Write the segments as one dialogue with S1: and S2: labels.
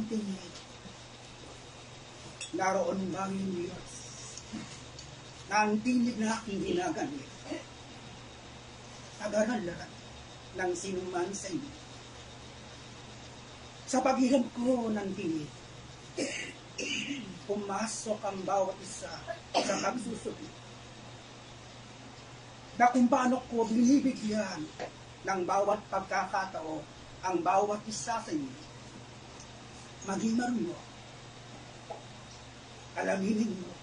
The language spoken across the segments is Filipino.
S1: tingin. Naroon bang yung Diyos na ang tinig na aking ginagamit pag-aralan ng sinuman sa inyo. Sa paghihab ko ng tinig, pumasok ang bawat isa sa pagsusunod na kung paano ko binibigyan ng bawat pagkakataon ang bawat isa sa inyo. Maging marunong, alaminin mo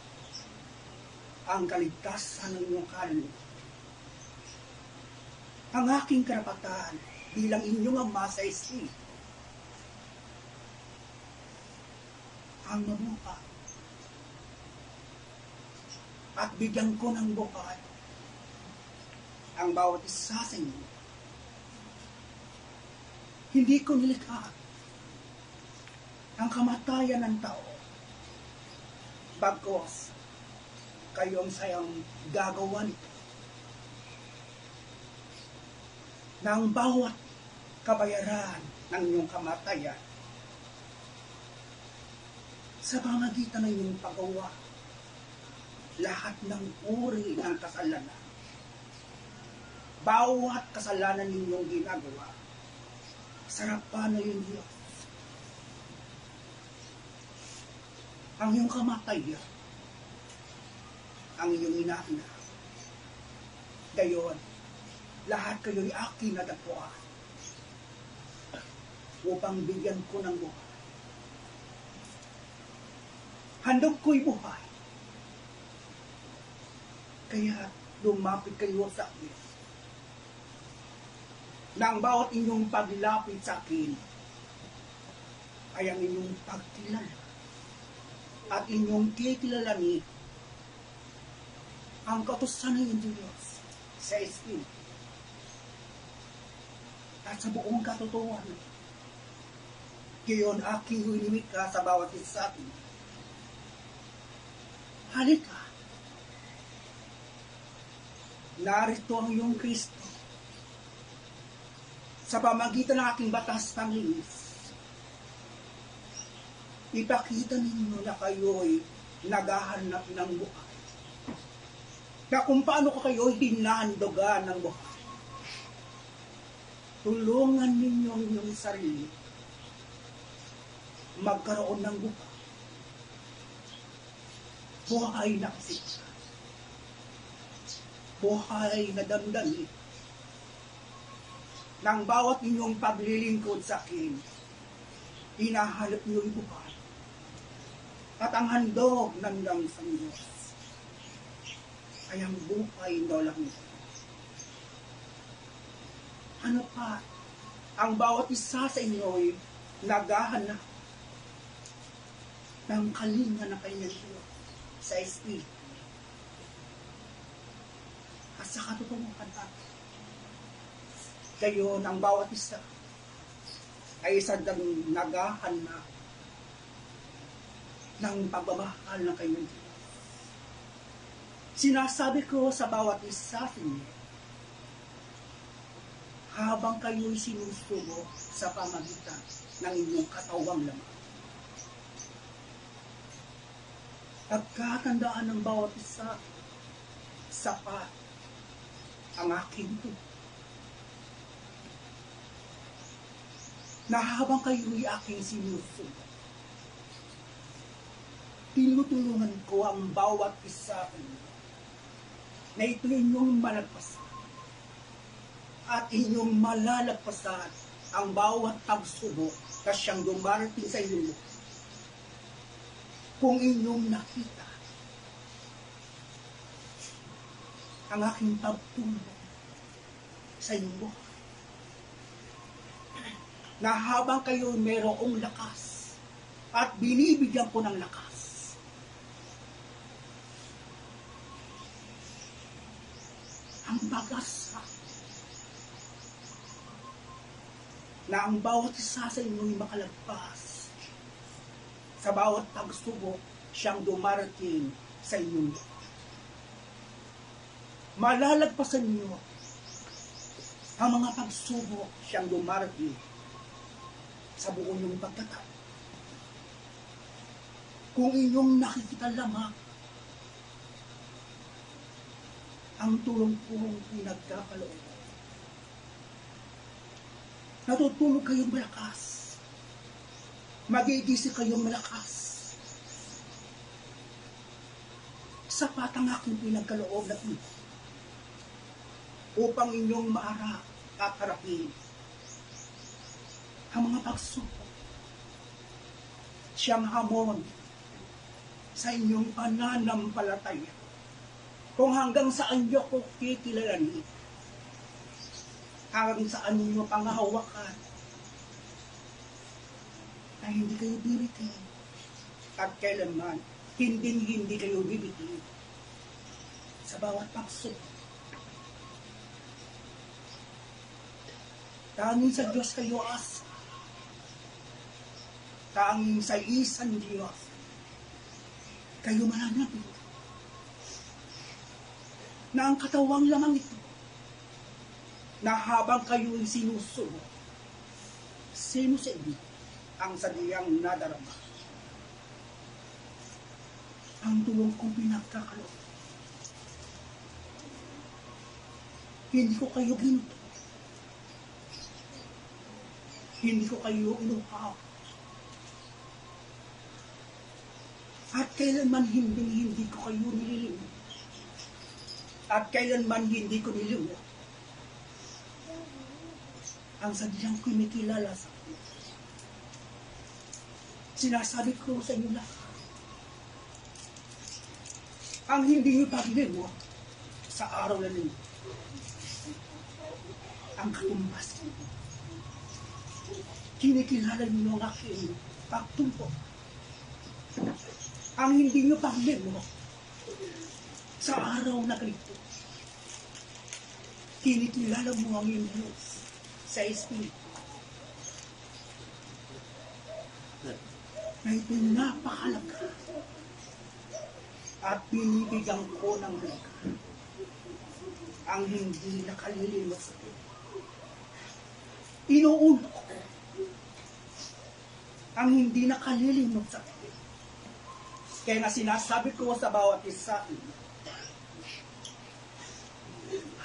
S1: ang kaligtasan ng iyong kaluluwa. Ang aking karapatan bilang inyong ama sa Espiritu ang mabuhay at bigyan ko ng buhay ang bawat isa sa inyo. Hindi ko nilikha ang kamatayan ng tao, bagkos kayo ang sayang gagawa nito ng bawat kabayaran ng inyong kamatayan sa pamagitan ng inyong paggawa lahat ng uri ng kasalanan. Bawat kasalanan ninyong ginagawa sa harapan ng iyong Diyos. Ang iyong kamatayan, ang iyong inaina. Gayon, lahat kayo'y aking natagpuan upang bigyan ko ng buhay. Handog ko'y buhay. Kaya lumapit kayo sa akin. Na ang bawat inyong paglapit sa akin ay ang inyong pagkilala at inyong kikilalanin ang kautusan ng Diyos sa Espiritu at sa buong katotohanan. Gayon aking inimik ka sa bawat isa sa atin. Halika. Narito ang iyong Kristo sa pamagitan ng aking batas ng linis. Ipakita ninyo na kayo'y naghahanap ng buhay. Na kung paano ko kayo'y hinahandogan ng buhay. Tulungan ninyo ang inyong sarili magkaroon ng buhay. Buhay na kasiksa. Buhay na damdamin. Nang bawat inyong paglilingkod sa akin, hinahanap niyo yung buhay. At ang handog ng dangsang Diyos ay ang buhay na walang hanggan. Ano pa? Ang bawat isa sa inyo'y naghahanap ng kalinga na kanyang Diyos sa Espiritu. At sa katotohanan natin, gayon ang bawat isa ay sadyang naghahanap ng pagmamahal ng kanyang Diyos. Sinasabi ko sa bawat isa sa inyo, habang kayo'y sinusubo sa pamagitan ng inyong katawang laman. Pagkatandaan ng bawat isa, sapat ang aking tubig. Na habang kayo'y aking sinusubo, tinutulungan ko ang bawat isa sa inyo na ito inyong malagpasan at inyong malalagpasan ang bawat pagsubok na siyang dumarating sa inyo. Kung inyong nakita ang aking pagtulong sa inyong buhay, na habang kayo mayroong lakas at binibigyan ko ng lakas, ang pag-asa na ang bawat isa sa inyo'y makalagpas sa bawat pagsubok siyang dumarating sa inyong buhay. Malalagpasan niyo ang mga pagsubok siyang dumarating sa buong iyong pagtatao. kung inyong nakikita lamang ang tulong kong pinagkakaloob. Natutulog kayong malakas. Magigising kayong malakas. Sapat ang aking pinagkaloob na ito upang inyong maharap at harapin ang mga pagsubok. Siyang hamon sa inyong pananampalataya. Kung hanggang saan niyo ko kikilalanin, hanggang saan niyo pangahawakan, na hindi kayo bibitin at kailanman hindi kayo bibitin sa bawat pagsubok. Tanging sa Diyos kayo asa. Tanging sa isang Diyos kayo mananabi. Na ang katawang lamang ito na habang kayo'y sinusubo, sino sa inyo ang sadyang nadarama? Ang tulong kong pinagkakaloob. Hindi ko kayo ginuto. Hindi ko kayo inuhaw. At kailanman hindi ko kayo nililimot. At kailanman hindi ko nilimot ang sadyang kumikilala sa akin. Sinasabi ko sa inyo lahat, ang hindi niyo paglimot sa araw na ninyo, ang katumbas ninyo. Kinikilala niyo ang aking pagtumpo. Ang hindi niyo paglimot sa araw na ganito, kinikilala mo ang iyong Diyos sa Espiritu. Na ito'y napakalaga at binibigyan ko ng halaga ang hindi nakalilimot sa akin. Inuulo ko ang hindi nakalilimot sa akin. Kaya nga sinasabi ko sa bawat isa,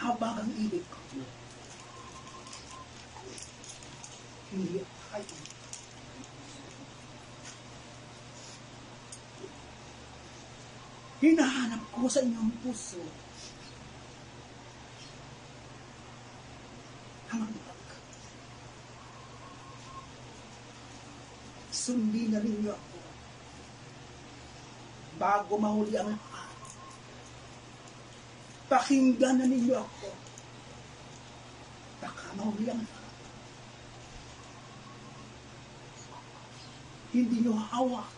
S1: habang ang ibig ko, hindi kayo. Hinahanap ko sa inyong puso ang ambag. Sundin na ninyo ako bago mahuli ang lahat. Pakinggan na ninyo ako baka mahuli ang lahat. Hindi nyo hawak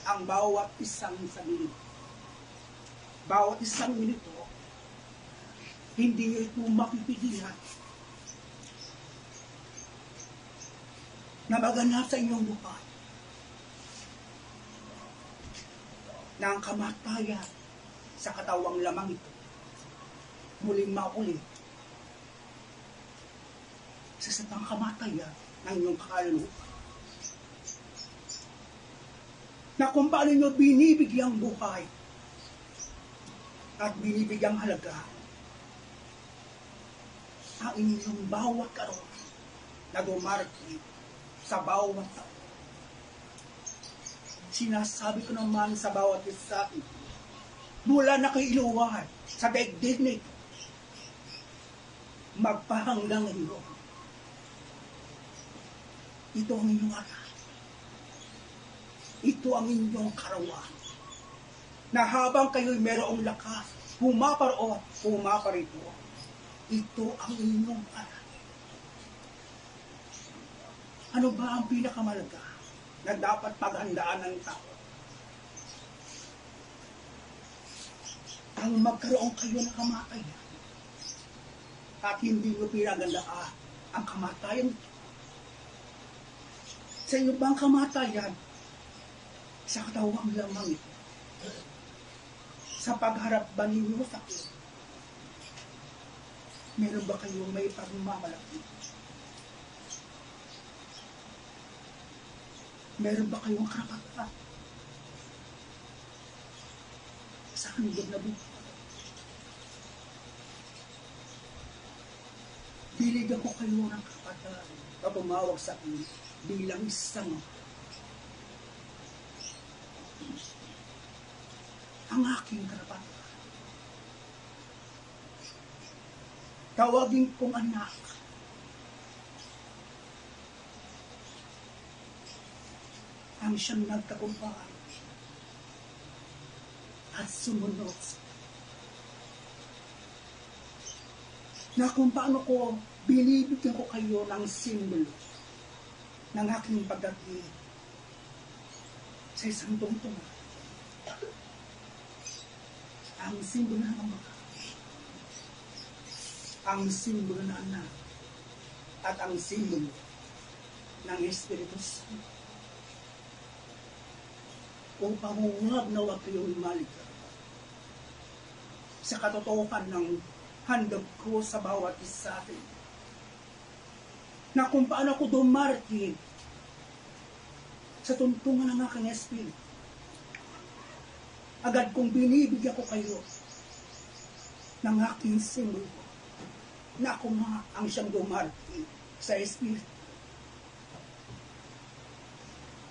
S1: ang bawat isang minuto. Bawat isang minuto, hindi nyo ito mapipigilan na maganap sa inyong buhay na ang kamatayan sa katawang lamang ito muling mauli sa satang kamatayan ng inyong kaluluwa. Na kung paano nyo binibigyang buhay at binibigyang halaga ang inyong bawat karon na dumarating sa bawat taon. Sinasabi ko naman sa bawat isa, mula na kay iluwan sa daigdig na ito, magpahanggang ngayon. Ito ang inyong aral. Ito ang inyong karawan. Na habang kayo'y merong lakas, pumaparoon, pumaparito, ito ang inyong aral. Ano ba ang pinakamalaga na dapat paghandaan ng tao? Ang magkaroon kayo ng kamatayan at hindi nyo pinagandaan ang kamatayan ito. Sa inyo bang kamatayan sa katawang lamang ito? Sa pagharap ba ninyo sa akin? Meron ba kayong may pagmamalaki? Meron ba kayong karapatan handog na buhay. Bilig ako kayo ng kapatid na tumawag sa akin bilang isang ang aking karapatan. Tawagin kong anak. Ang siyang nagtagumpay at sumunod na kung paano ko binibigyan ko kayo ng simbolo ng aking pagdating sa isang tungtungan. Ang simbolo ng ama, ang simbolo ng anak, at ang simbolo ng Espiritu Santo. Upang huwag na huwag kayong maligaya sa katotohanan ng handog ko sa bawat isa atin. Na kung paano ako dumarating sa tuntungan ng aking Espiritu, agad kong binibigyan ko kayo ng aking simbolo na ako nga ang siyang dumarating sa Espiritu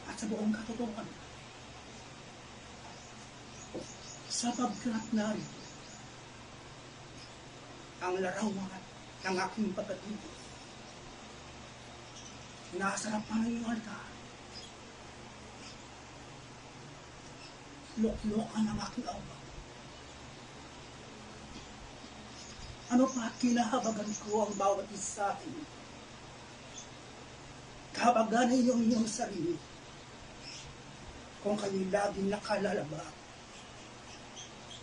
S1: at sa buong katotohanan. Sapagkat narito ang larawan ng aking pagkatibig. Nasa harapan ng iyong altar. Lok-lokan ang aking awa. Ano pa kinahabagan ko ang bawat isa sa atin? Kahabagan na iyong sarili kung kayo laging nakalalaba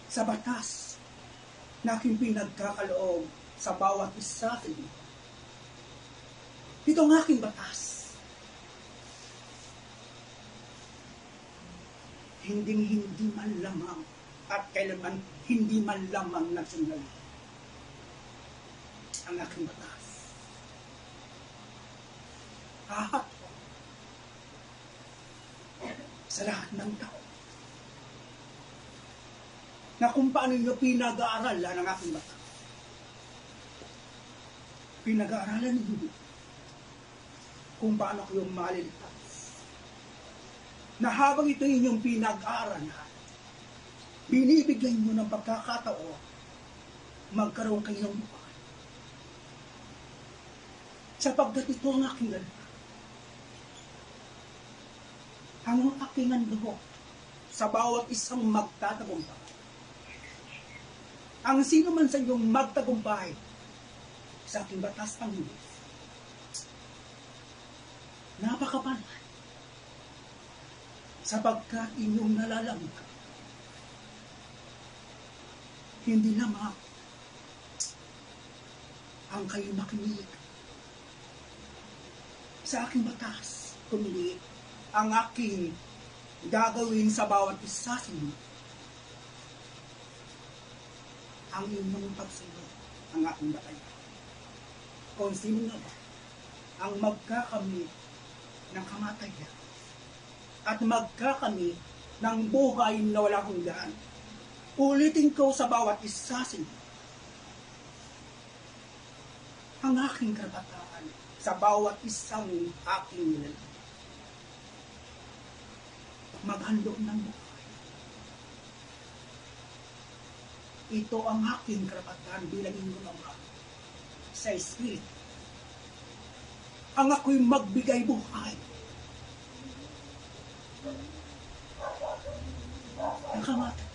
S1: sa batas na aking pinagkakaloob sa bawat isa sa atin. Ito ang aking batas. Hindi man lamang at kailanman hindi man lamang nasunod ang aking batas. Lahat sa lahat ng tao na kung paano nyo pinag-aaralan ang aking batas. Pinag-aaralan ninyo kung paano kayong maliligtas. Na habang ito inyong pinag-aaralan, binibigyan nyo ng pagkakataon magkaroon kayo ng buhay. Sapagkat ito ang aking ganda. Ang aking andugo sa bawat isang magtatagumpay. Ang sino man sa inyong magtagumpay sa aking batas ng Diyos, napakapanay sapagkat inyong nalalamig. Hindi lamang ang kayo makinig sa aking batas, kundi ang aking gagawin sa bawat isa sa inyo. Ang inyong pagsunod ang aking batayan. Kung sino nga ba ang magkakamit ng kamatayan at magkakamit ng buhay na wala hanggan. Ulitin ko sa bawat isa sa inyo ang aking karapatan sa bawat isang aking nilalang. Maghandog ng buhay. Ito ang aking karapatan bilang inyong ama sa Espiritu. Ang ako'y magbigay buhay. Nakamatay.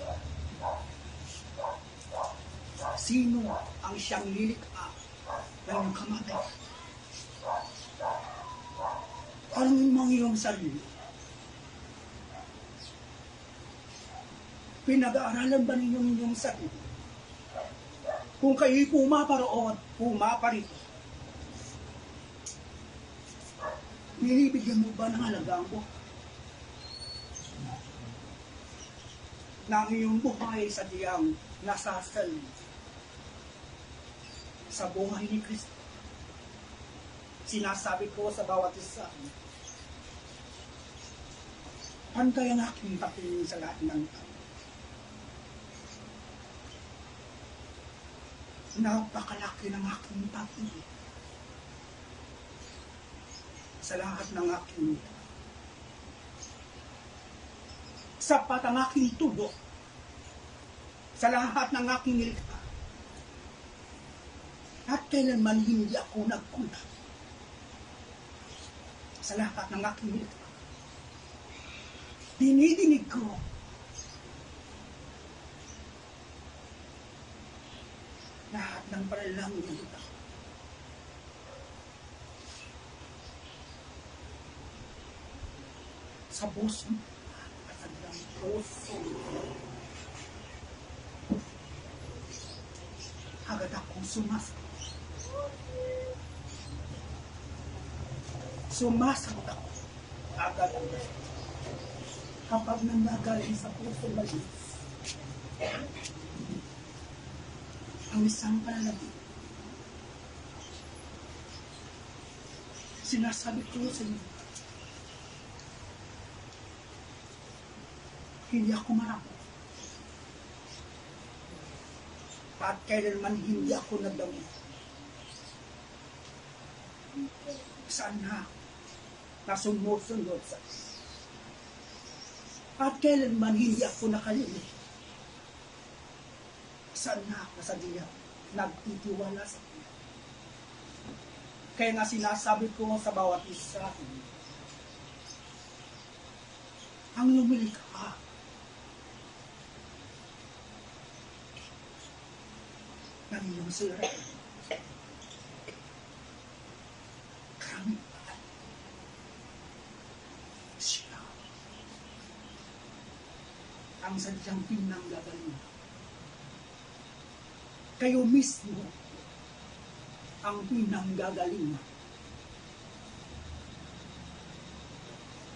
S1: Sino ang siyang lilikha ng kamatay? Tanungin mo ang iyong sarili. Pinag-aaralan ba ninyong inyong sarili? Kung kayo'y pumaparoon, pumaparito, binibigyan mo ba ng halaga ang buhay? Na ang iyong buhay sa diyang nasasal sa buhay ni Kristo. Sinasabi ko sa bawat isa, pantay ang aking patingin sa lahat ng tao. Napakalaki ng aking pag-ibig sa lahat ng aking sapat ang aking tubo sa lahat ng aking nilikha. At kailanman hindi ako nagkulang sa lahat ng aking nilikha. Dinidinig ko lahat ng panalangin nila. Sa puso at sa puso. Agad akong sumasagot. Sumasagot ako. Agad ang kapag nanggagaling sa puso malinis. Ang isang panalangin. Sinasabi ko sa inyo, hindi ako marami. At kailanman hindi ako nagdami. Sana nasumusunod sa at kailanman hindi ako nakalimit. Sana nasadya nagtitiwala sa Kanya. Kaya nga sinasabi ko sa bawat isa, ang lumilikha ng iyong sira. Kami siya ang sadyang pinanggagaling. Kayo mismo ang pinanggagaling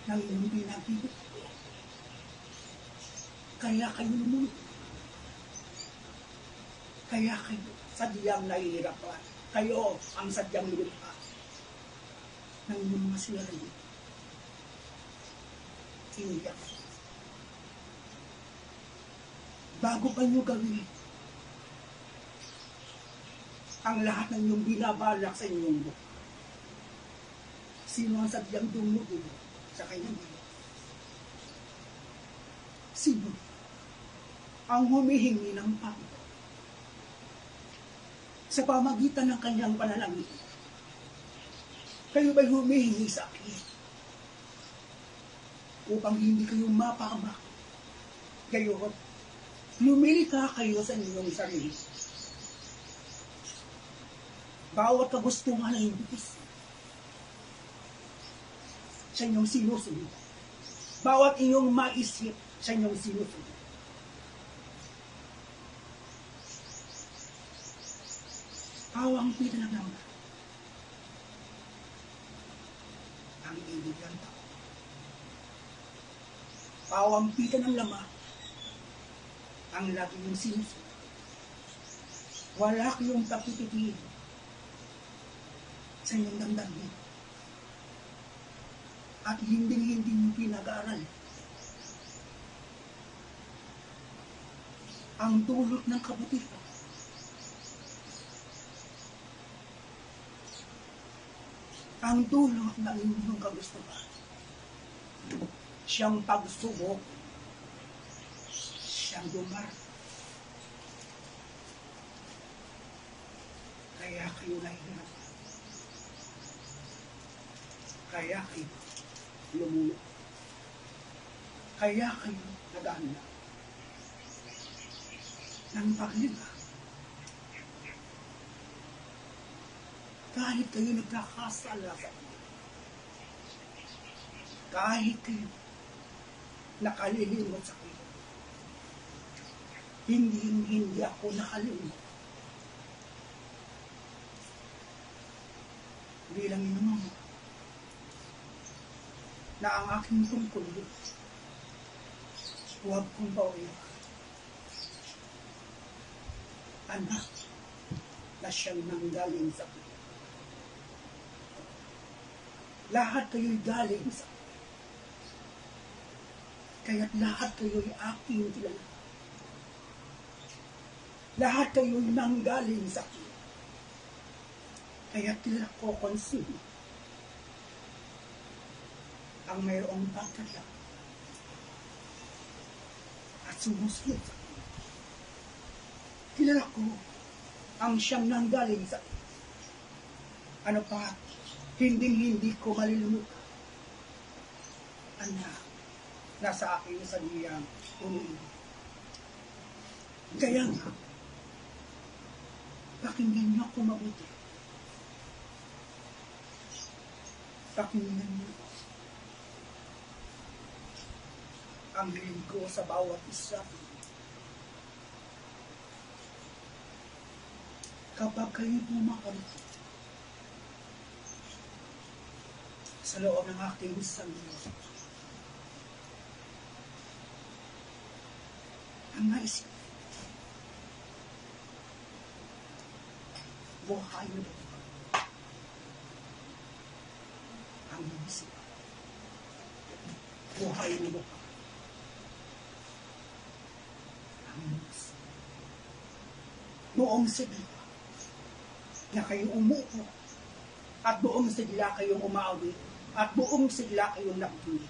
S1: ng inyong pinag-ibig. Kaya kayo lumunod. Kaya kayo sadyang nahihirapan. Kayo ang sadyang lumikha ng inyong mga sarili. Iniyak. Bago pa nyo gawin ang lahat ng inyong binabalak sa inyong buhay, sino ang sadyang dumugin sa kanyang buhay? Sino ang humihingi ng Panginoon sa pamagitan ng kanyang panalangin? Kayo ba'y humihingi sa akin upang hindi kayo mapahamak? Gayon, lumilika kayo sa inyong sarili. Bawat kagustuhan ng ibigis sa inyong sinusunod. Bawat inyong maisip sa inyong sinusunod. Pawang pinag naman ang ibig ng tao. Pawampitan ng laman ang lagi yung sinusunod. Wala kayong tapipitin sa inyong damdamin. At hindi nyo pinag-aaral ang dulot ng kabutihan. Ang dulot ng inyong kagustuhan. Siyang pagsubok, siyang dumar. Kaya kayo nahihirap. Kaya kayo lumulog. Kaya kayo nag-aanla ng paglinga. Kahit kayo nagkakasala sa Kanya. Kahit kayo nakalilimot sa Kanya. Hindi ako nakalimot. Bilang inuman na ang aking tungkol, huwag kong pauwian. Anak na siyang nanggaling sa Kanya. Lahat kayo'y galing sa Kanya. Kaya't lahat kayo'y aking kilala. Lahat kayo nanggaling sa akin. Kaya tila ko consume ang mayroong tatala at sumusunod sa akin. Kilala ko ang siyang nanggaling sa akin. Ano pa, hindi ko malilimutan. Anak, nasa akin sa niyang umiinom. Kaya nga, pakinggan niyo ako mabuti. Pakinggan niyo ang hiling ko sa bawat isa. Kapag kayo bumakarito sa loob ng aking sangyo, ang naisip, buhay mo ba? Ang naisip, buhay mo ba? Ang naisip, buong sigla na kayong umupo at buong sigla kayong umawit at buong sigla kayong nakikinig.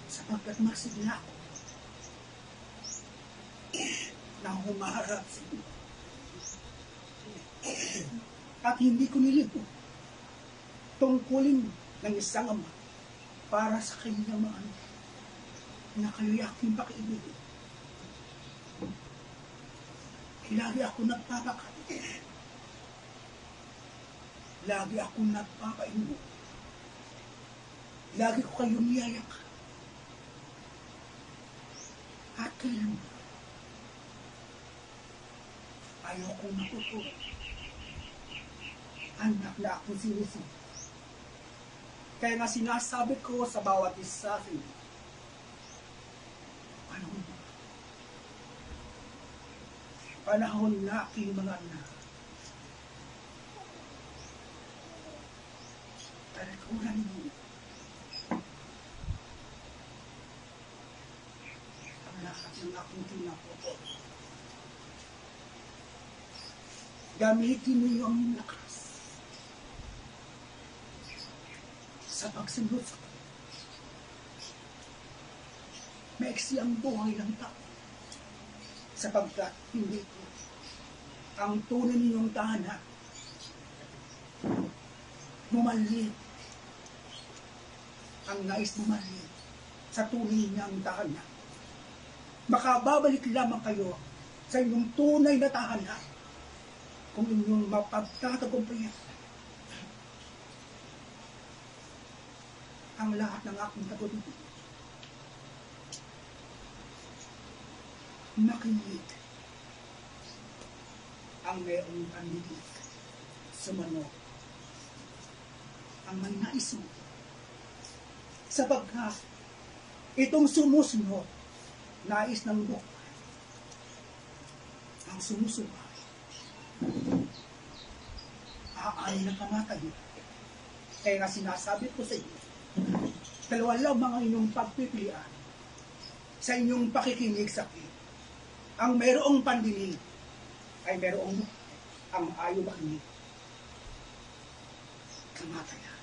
S1: Sapagkat masigla ako na humaharap sa iyo. At hindi ko nilito tungkulin ng isang ama para sa kanyang mga anak na kayo'y aking pakiibigin. Lagi ako nagpapakati. Lagi ako nagpapaingo. Lagi ko kayong niyayak. At kailan ayaw kong natutulog. Anak na akong sinisip. Kaya nga sinasabi ko sa bawat isa sa inyo, panahon na aking mga anak. Talikuran mo ang lahat ng aking tinapot. Gamitin niyo ang lakas sa pagsunod sa Kanya. Maiksi ang buhay ng tao sapagkat hindi ko ang tunay ninyong tahanan bumalit ang nais bumalit sa tunay niyang tahanan. Makababalik lamang kayo sa inyong tunay na tahanan kung inyong mapagtatagumpayan ang lahat ng aking tagumpay. Makinig ang mayroong pandinig sumanod ang may nais mo. Sapagkat itong sumusunod nais ng buhay ang sumusubay aanin na kamatayin. Kaya nga sinasabi ko sa inyo, dalawa lang mga inyong pagpipilian sa inyong pakikinig sa akin. Ang mayroong pandinig ay mayroong ang ayaw makinig. Kamatayan.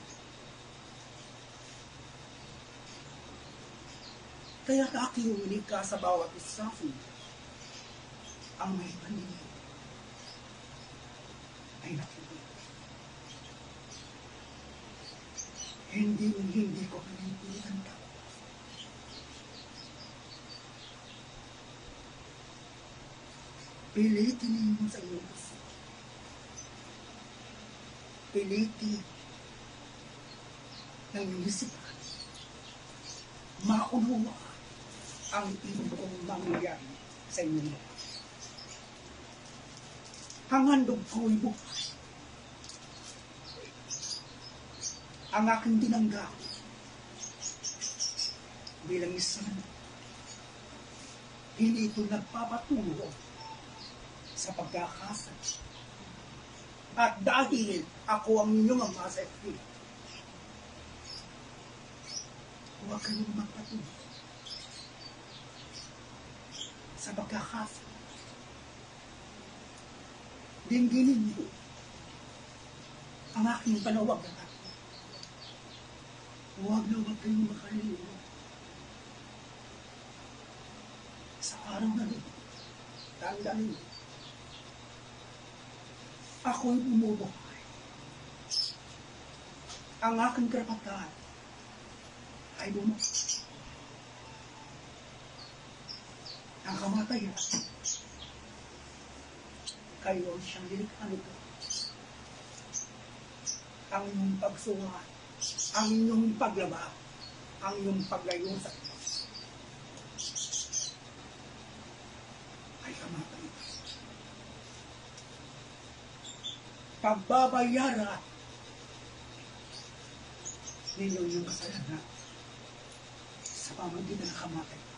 S1: Kaya nakikinig ka sa bawat isa ang may pandinig ay nakikinig. Hindi ko pinipilitan ka. Pilitin ninyo sa iyong puso. Pilitin ng isipan. Maunawa ang inyong mangyayari sa inyong buhay. Ang handog ko'y buhay. Ang aking tinanggap bilang isang hindi ito nagpapatungo sa pagkakasal. At dahil ako ang inyong ama sa Espiritu, huwag kayong magpatungo. sa pagkakasa. Dingginin niyo ang aking panawagan. Huwag na huwag kayong makalimutan. Sa araw na rin, tandaan niyo, ako'y bumubuhay. Ang aking karapatan ay bumubuhay. Ang kamatayan, kayo siyang lilikha nito. Ang inyong pagsuhan, ang inyong paglaba, ang inyong paglayo sa Diyos ay kamatayan. Pagbabayaran ninyo yung kasalanan sa pamagitan ng kamatayan.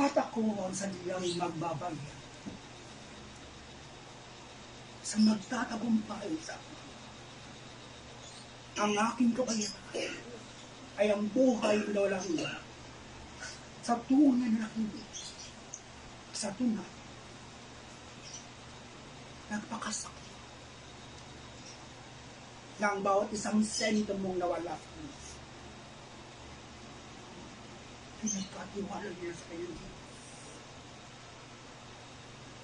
S1: At ako ang saniyang magbabayad sa magtatagumpay sa ako. Ang aking kabayaran ay ang buhay na walang iba sa tunay na hindi, sa tunay nagpakasakit ng bawat isang sento mong nawala sa kanya. Pinagkatiwala niya sa kanyang Diyos.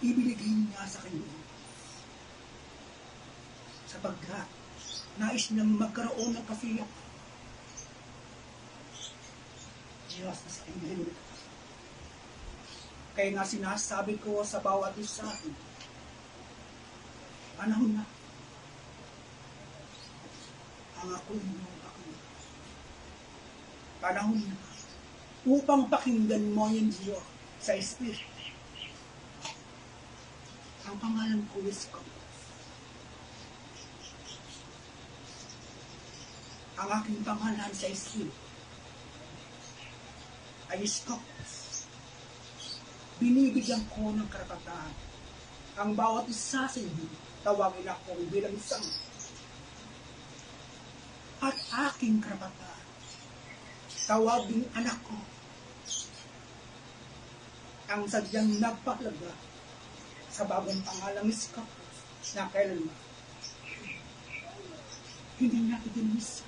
S1: Ibinigay niya sa kanyang sapagkat nais niyang magkaroon ng kasiyahan. Diyos na sa kanyang. Kaya nga sinasabi ko sa bawat isa, panahon na ang ako'y inyong pakinggan. Panahon na upang pakinggan mo yung Diyos sa Espiritu. Ang pangalan ko is Scott. Ang aking pangalan sa Espiritu ay Scott. Binibigyan ko ng karapatan ang bawat isa sa inyo. Tawagin ako bilang isang at aking karapatan. Tawagin anak ko ang sadyang nagpaklaga sa bagong pangalang Scott na kailanman hindi niya itinisa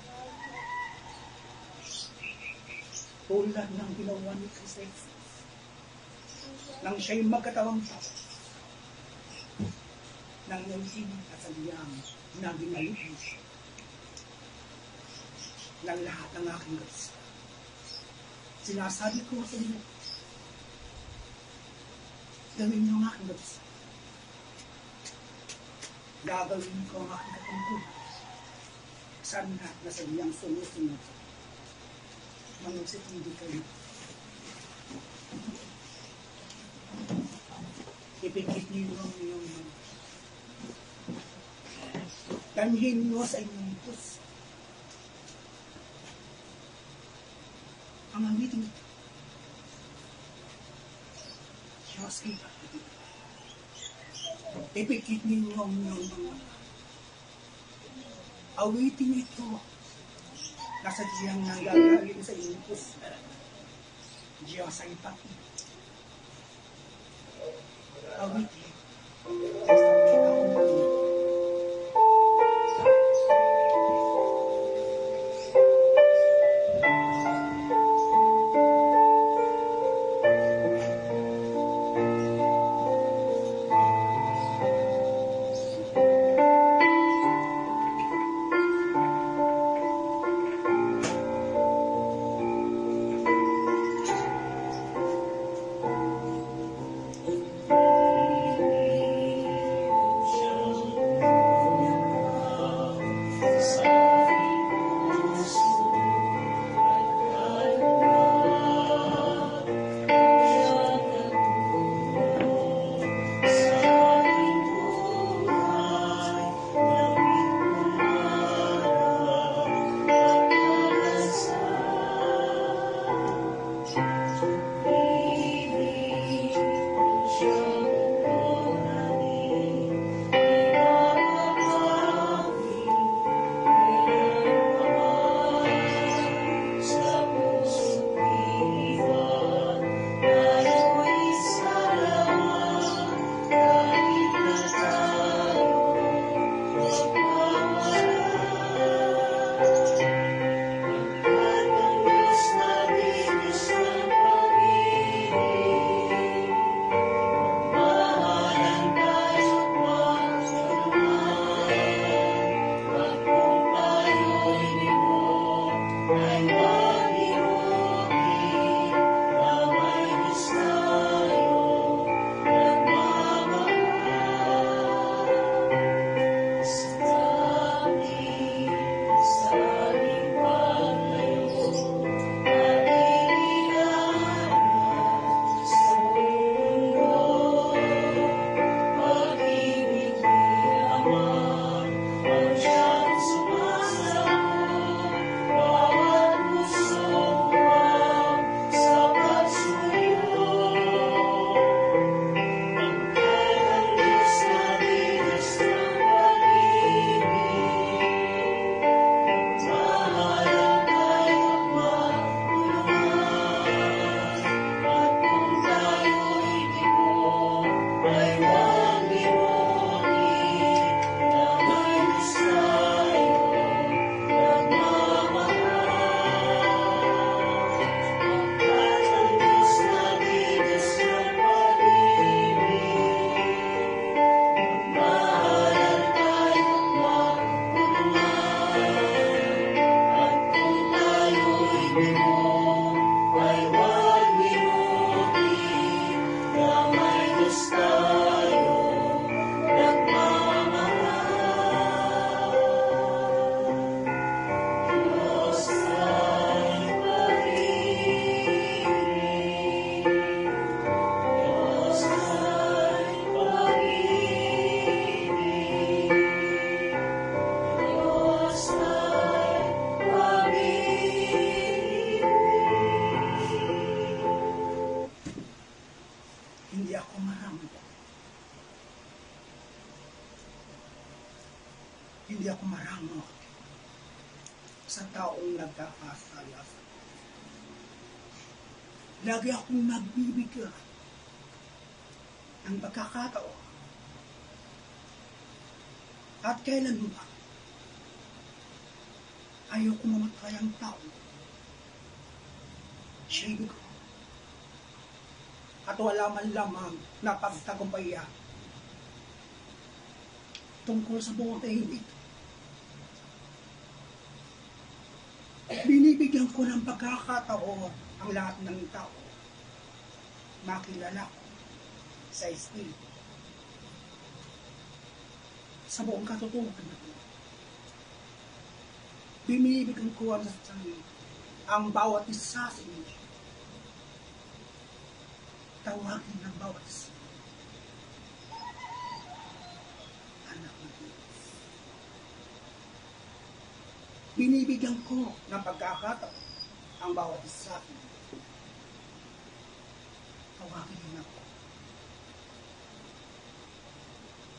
S1: tulad ng ginawa ni Kristo nang siya'y magkatawang tao nang nangin at sadyang na ginalitin ng lahat ng aking gusto. Sinasabi ko sa inyo, gawin niyo ang aking gusto. Gagawin ko ang aking katungkulan. Saan lahat na sadyang sumusunod. Manusip hindi kayo. Ipikit niyo ang iyong mga. Danhin niyo sa inyong puso ang awitin ito. Diyos kita. Ipikit niyo ang iyong mga. Awitin ito na sadyang nanggagaling sa inyong puso. Diyos ay pati. Awitin. sa taong nagkakasala. Lagi akong nagbibigay ng pagkakataon. At kailan ba ayoko mamatay ang tao? Siya'y ko. At wala man lamang na pagtagumpaya tungkol sa buhay ito. Binibigyan ko ng pagkakataon ang lahat ng tao. Makilala ko sa Espiritu. Sa buong katotohanan. Binibigyan ko ang bawat isa sa inyo. Tawagin ng bawat isa. Anak ng Diyos. Binibigyan ko ng pagkakataon ang bawat isa sa inyo. Tawagin niyo ako.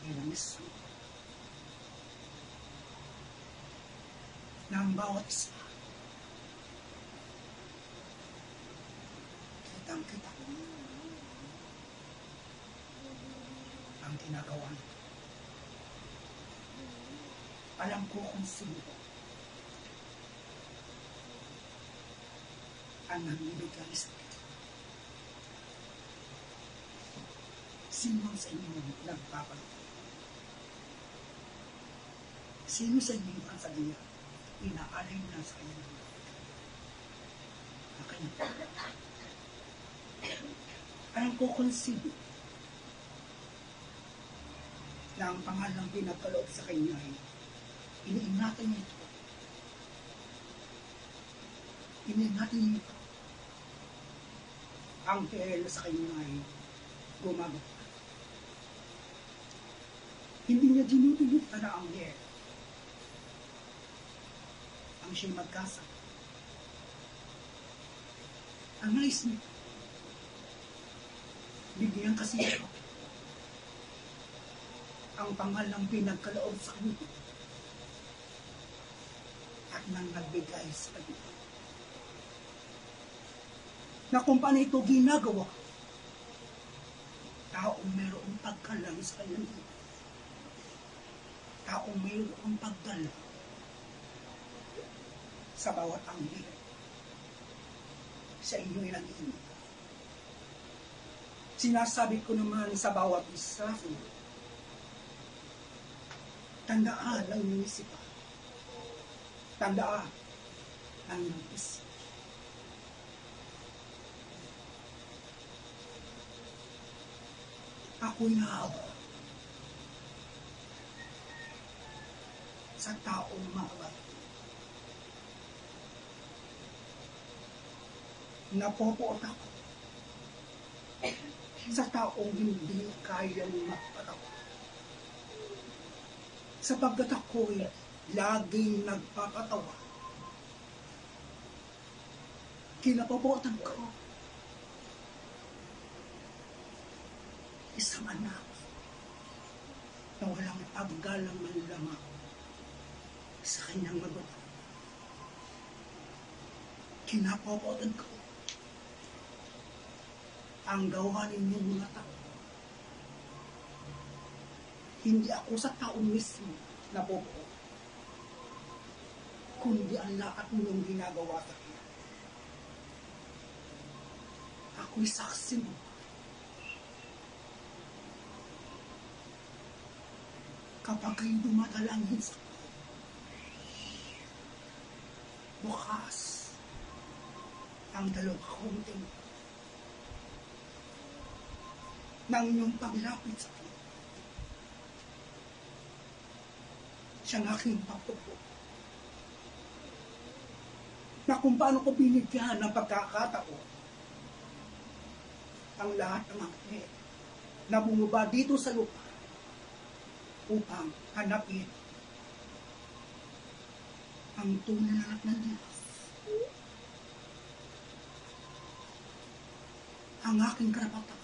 S1: Bilang isa. Ng bawat isa. Kitang-kita ko ang ginagawa nito. Alam ko kung sino ang nagbibigay sa akin. Sino sa inyo nagpapalito? Sino sa inyo ang sabihin? Inaalay mo lang sa kanya. Alam ko kung sino na ang pangalang pinagkaloob sa kanya ay iniingatan niya ito. Iniingatan niya ito. Ang PL sa kanya ay gumagot. Hindi niya dinudulot na ang PL. Ang siya'y magkasa. Ang nais niya, bigyan kasi ito ang pangalang pinagkaloob sa kanya at nang nagbigay sa kanya. Na kung paano ito ginagawa, taong mayroong paggalang sa kanya. Taong mayroong paggalang sa bawat anghel sa inyo nag-iinit. Sinasabi ko naman sa bawat isa, tandaan ang inyong isipan. Tandaan ang inyong isip. Ako'y naawa sa taong mabait. Napopoot ako sa taong hindi kayang magpatawa. Sapagkat ako'y laging nagpapatawa. Kinapabuotan ko isang anak na walang paggalang man lamang sa kanyang magulang. Kinapabuotan ko ang gawa ninyong mga tao. Hindi ako sa tao mismo na bobo, kundi ang lahat ninyong ginagawa sa akin. Ako'y saksi mo. Kapag kayo dumadalangin sa akin, bukas ang dalawang tingin ng inyong paglapit sa akin. Siyang aking pagtupo. Na kung paano ko binigyan ng pagkakataon ang lahat ng anghel na bumaba dito sa lupa upang hanapin ang tunay na anak ng Diyos. Ang aking karapatan.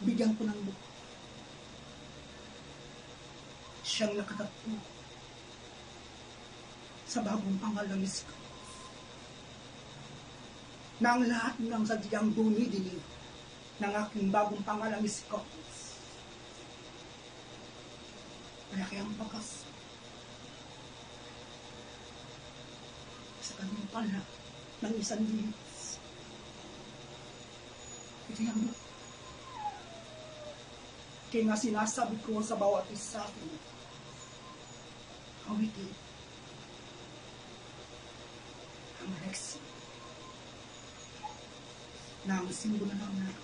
S1: Bigyan ko ng buhay. Siyang nakatatpo sa bagong pangalangis ko, na ang lahat ng sadyang dumidinig ng aking bagong pangalangis ko, malaki ang bakas sa kanyang pala ng isang dinis. Ito yung kaya nga sinasabi ko sa bawat isa atin, awitin ang Alexi na ang simbolo ng anak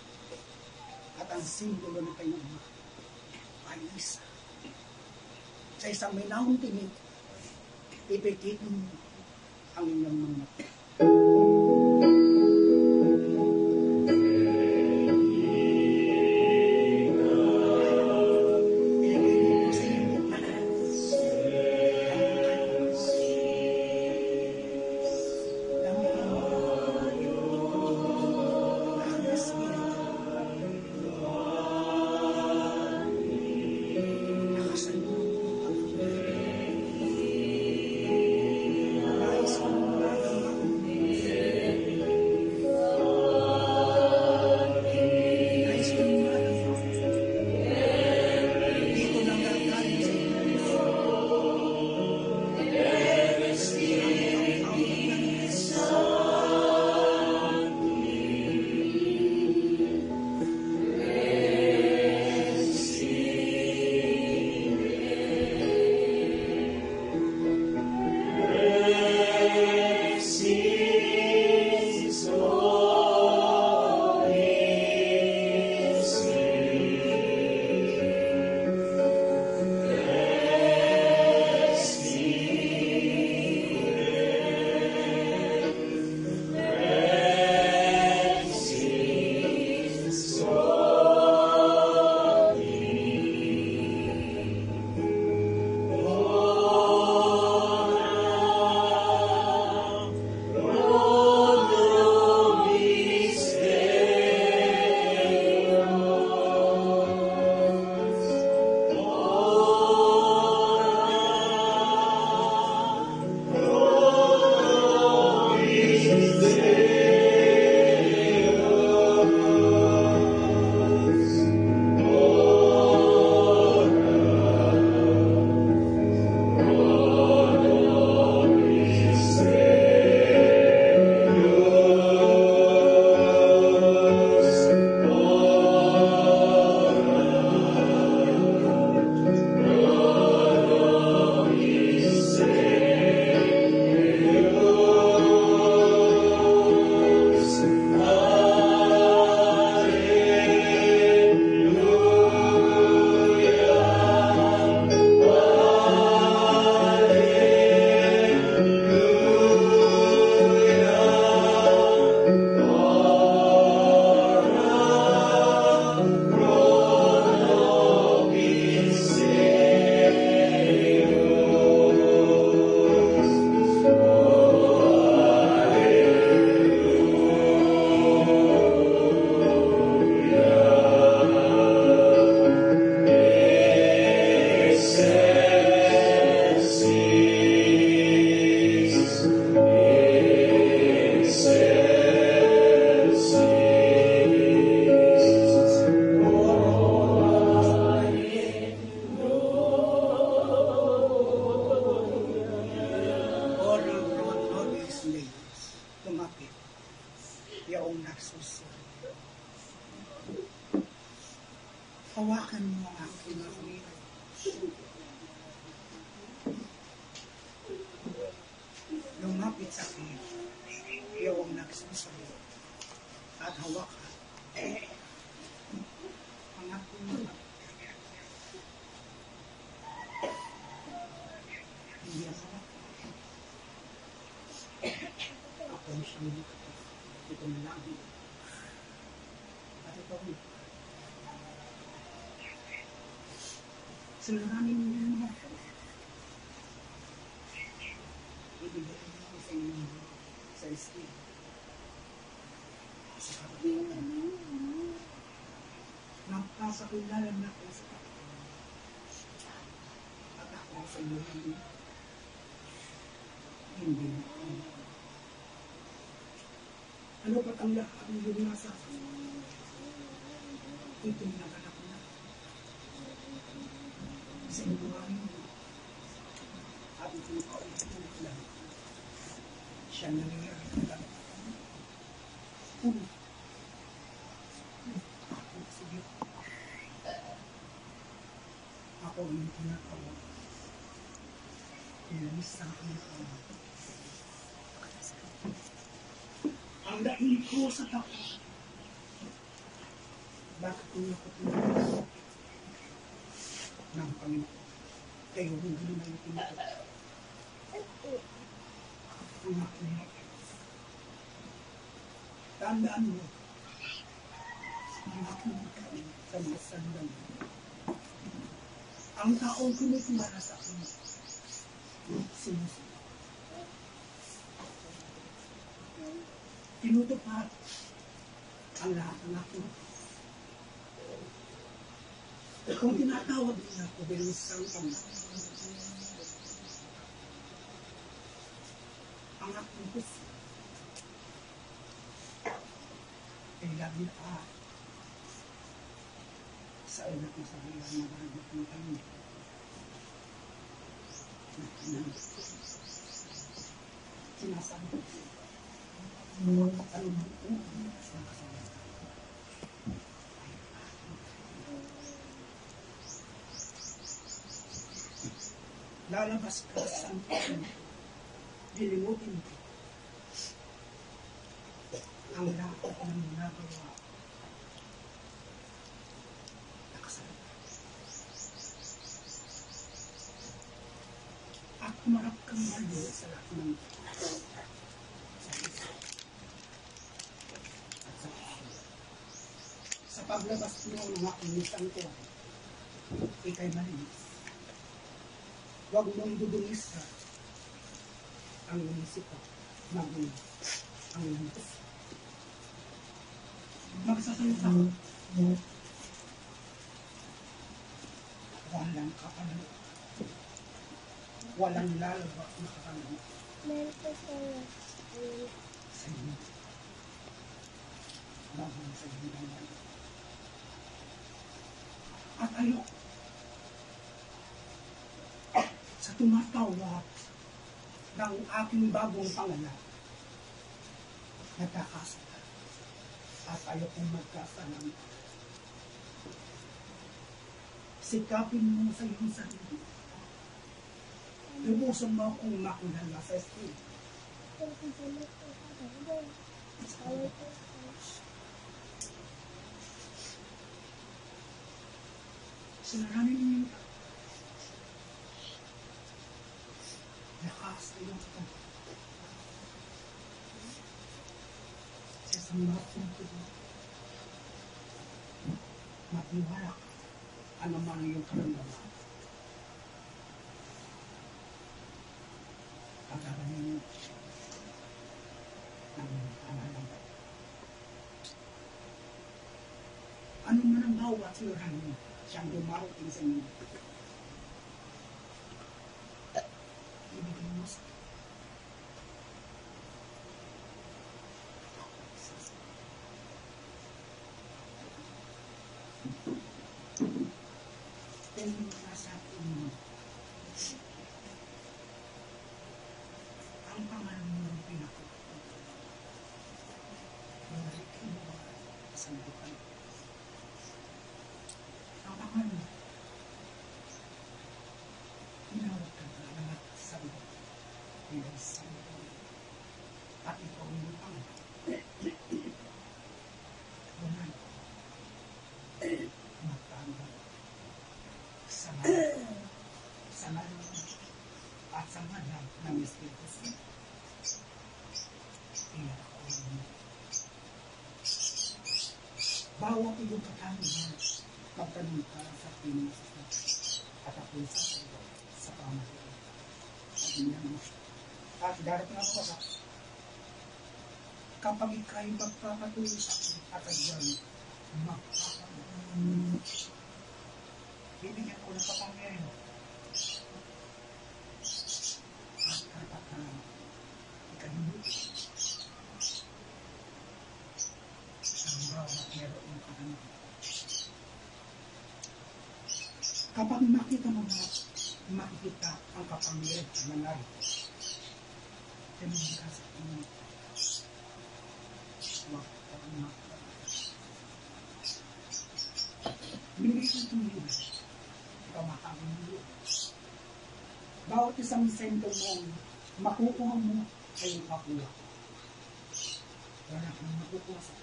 S1: at ang simbolo ng kanyang ama ay isa. Sa isang may naong tinig, ipikitin mo ang inyong mga mata.
S2: Hawakan mo ang aking kamay. Lumapit sa akin, iyong nagsusunod at hawakan ang aking mga. Hindi ako. Ako ang siyang ito na lang. At ito ang suliranin mo yung mga ibigay mo sa inyo sa iskin. Sa kapatid, nagpasakilala na ako sa kapatid. At ako sa iyo hindi.
S1: hindi na. Ano pa ang lahat yung nasa ito yung naganap na sa inuwan at ito yung lang siya nangyayari na lang sige ako yung tinatawag ilang ang daig ko sa tao. Bakit ko ako tinatawag ng Panginoon? Kayo hindi na yung tinatawag. Ang aking mga. Tandaan mo, ang aking mga sa mga sandang. Ang taong kumikimara sa akin, sinusunod. Tinutupad ang lahat ng aking. Kung tinatawag niya ako bilang isang Panginoon, ang aking puso ay lagi na sa ilang masabihan na bagay ng kanya na kinanap. Sinasabi ko, ano mo po sa kasalanan? Lalabas ka sa lilimutin ko ang lahat ng nagawa na kasalanan. At kumarap kang mali sa lahat ng sa paglabas mo ng aking misang ko, ikay malinis. Huwag mong dudungis ka ang inisip ko, magulo ang inisip. Magsasalita ko, walang kapanaw. Walang lalabas na kapanaw. Sa inyo. Bagong sa inyo naman. At ayoko sa tumatawag ng aking bagong pangalan, nagkakasala at ayokong magkasalang. Sikapin mo sa iyong sarili. Lubusan mo akong makilala sa Espiritu. Sinaranin niyo yung lakas na iyong katawan. Sa isang mga punto, matiwala ka. Ano man ang iyong karamdaman. Pagkakaroon niyo ng pangalan. Ano man ang bawat sinuran mo, siyang dumarating sa inyo. Ibigay mo sa Tingin ka sa inyo. Ang pangalan mo ang pinakakulit. Balik mo sa bukan. Ang pangalan mo, tinawag ka na lahat sa bukan. Bilang sa bukan. At ikaw mo ang buman. Magtambal. Sa ngalan at sa ngalan ng Espiritu Santo. Iyan ako mo. Bawat iyong katanungan, magtanong ka sa Panginoon at ako'y sasagot sa pamahiin. At iyan mo. At darating ako sa kapag ika'y magpapatuloy sa akin at ayan, magpapatuloy. Bibigyan ko ng kapangyarihan at katakan Kapag makita mo na, makikita ang kapangyarihan ng narito. Tingnan ka sa inyo. Huwag kapag makita. Binigay ko itong libro. Ikaw makakabili. Bawat isang sento mo, makukuha mo ay makuha. Wala kang makukuha sa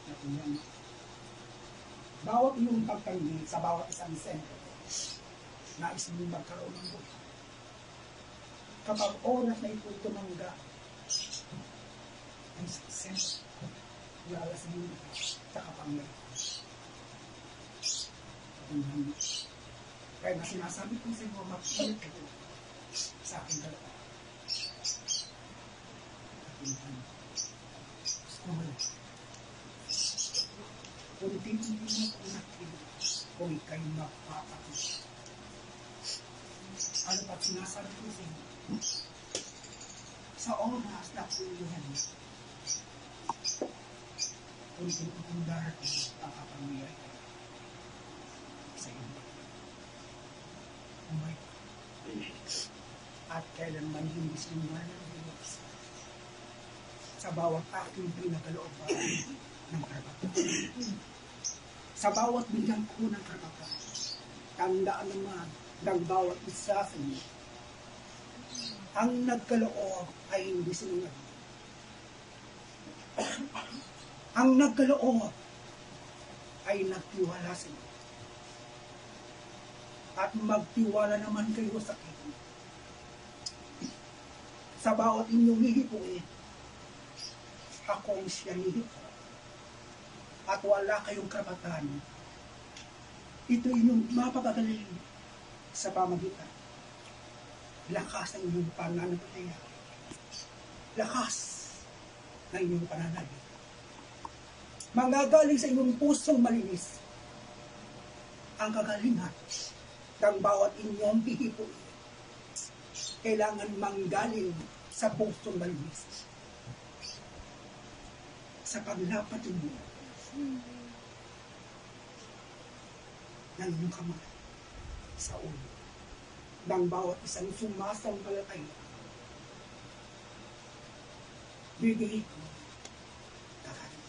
S1: nakuha mo. Bawat iyong pagtanggi sa bawat isang sento, nais mo magkaroon ng buhay. Kapag oras na ito tumangga, ang sento, lalasingin mo sa kapangyarihan. Kaya na sinasabi ko sa inyo, mag-ingat kayo sa aking dalawa. Kung titignan mo kung nakilig, kung ikaw'y magpapatid. Ano pa sinasabi ko sa inyo? Sa oras na puluhan mo, kung titignan darating ang kapangyarihan sa inyo. Umay. At kailanman hindi sinungan ng Diyos sa bawat aking pinakalooban ng karapatan. Sa bawat bigyan ko ng karapatan, tandaan naman ng bawat isa sa inyo. Ang nagkaloob ay hindi sinungan. Ang nagkaloob ay nagtiwala sa inyo. At magtiwala naman kayo sa akin. Sa bawat inyong hihipuin, ako ang siya hihipo. At wala kayong karapatan. Ito inyong mapapagaling sa pamagitan. Lakas ng inyong pananampalataya. Lakas ng inyong pananalig. Manggagaling sa inyong pusong malinis ang kagalingan ng bawat inyong hihipuin. Kailangan manggaling sa pusong malinis. Sa paglapat mo ng inyong kamay sa ulo ng bawat isang sumasampalataya. Bibigay ko kakanin.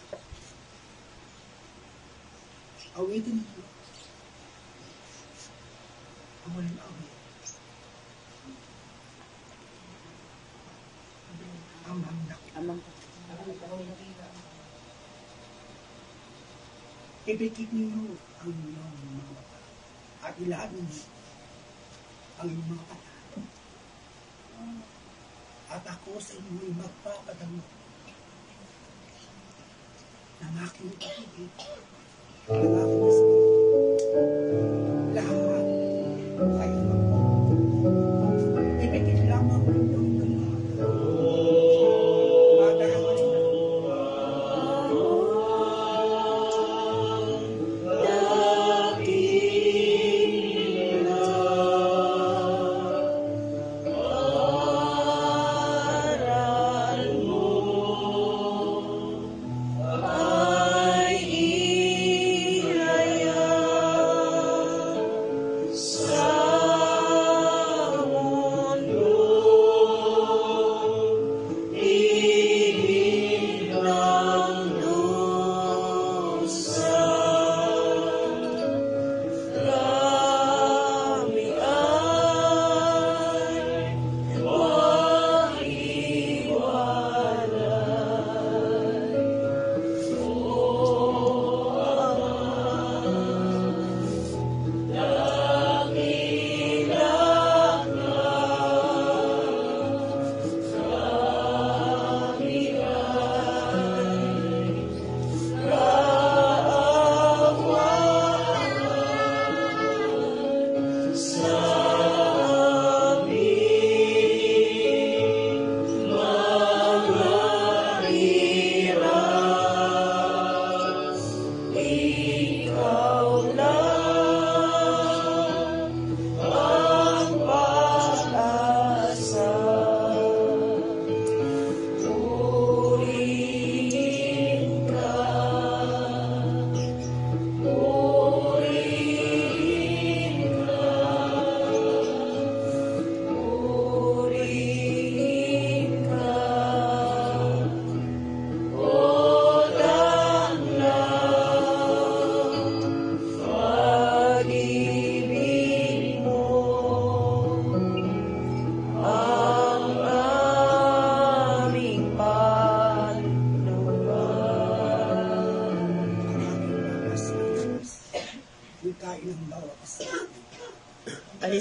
S1: Awitin mo ang walang awit. Amang dakot. Ibigit niyo ang inyong mga mata at ilahad niyo ang inyong mga mata. At ako sa inyo'y magpapadamo ng aking pag-ibig, ng aking espiritu. Lahat ay ibigit lamang ang inyong mga madarama nila.
S3: Ay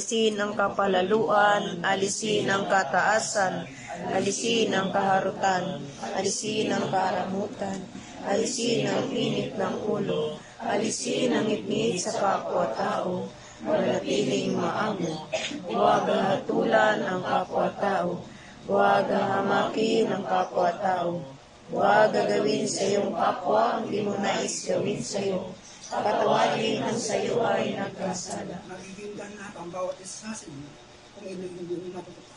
S3: alisin ang kapalaluan, alisin ang kataasan, alisin ang kaharutan, alisin ang karamutan, alisin ang init ng ulo, alisin ang itnit sa kapwa-tao, manatiling maamo, huwag hatulan ang kapwa-tao, huwag hamakin ang kapwa-tao, huwag gagawin sa iyong kapwa ang di mo nais gawin sa iyo. Patawarin ang sa iyo ay nagkasala.
S1: Magiging ganap ang bawat isa sa inyo kung inyong matutupad.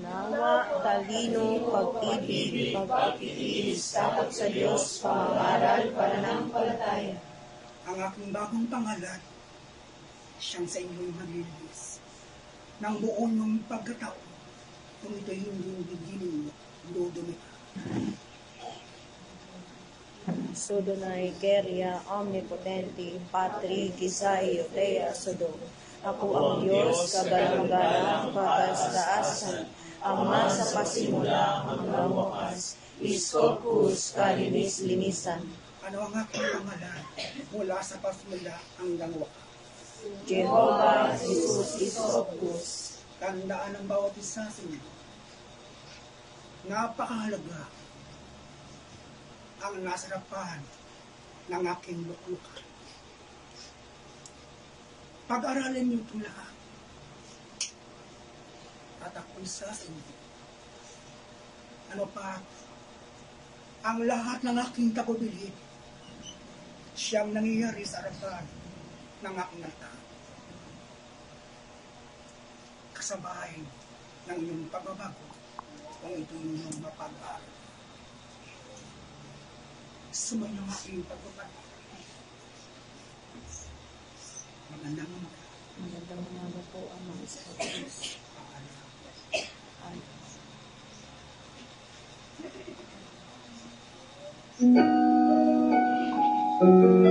S3: Nawa, talino, pag-ibig, pag-itiis, takot sa Diyos, pangangaral, pananampalataya.
S1: Ang aking bagong pangalan, siyang sa inyo'y maglilibis. Nang buo niyong pagkatao, kung ito'y hindi biginin mo, dudumi ka.
S3: Sodonai, Keria, Omnipotenti, Patri, Kisai, Rea, Sodom. Ako ang Diyos, kabalamagalang, pagkastaasan, Ama sa pasimula hanggang wakas, Iskopus, kalinis-linisan.
S1: Ano ang aking pangalan mula sa pasimula hanggang wakas?
S3: Jehovah, Jesus, Iskopus.
S1: Tandaan ng bawat isa sa inyo. Napakahalaga ang nasa harapan ng aking luklukan. Pag-aralin niyo ito lahat. At ako isa sa inyo. Ano pa? Ang lahat ng aking tagubilid, siyang nangyayari sa harapan ng aking altar. Kasabay ng iyong pagbabago kung ito inyong mapag-aral. Sumayo ang aking pagbabago. Magandang umaga.
S3: Magandang umaga po ang mga Iskopus. Amen.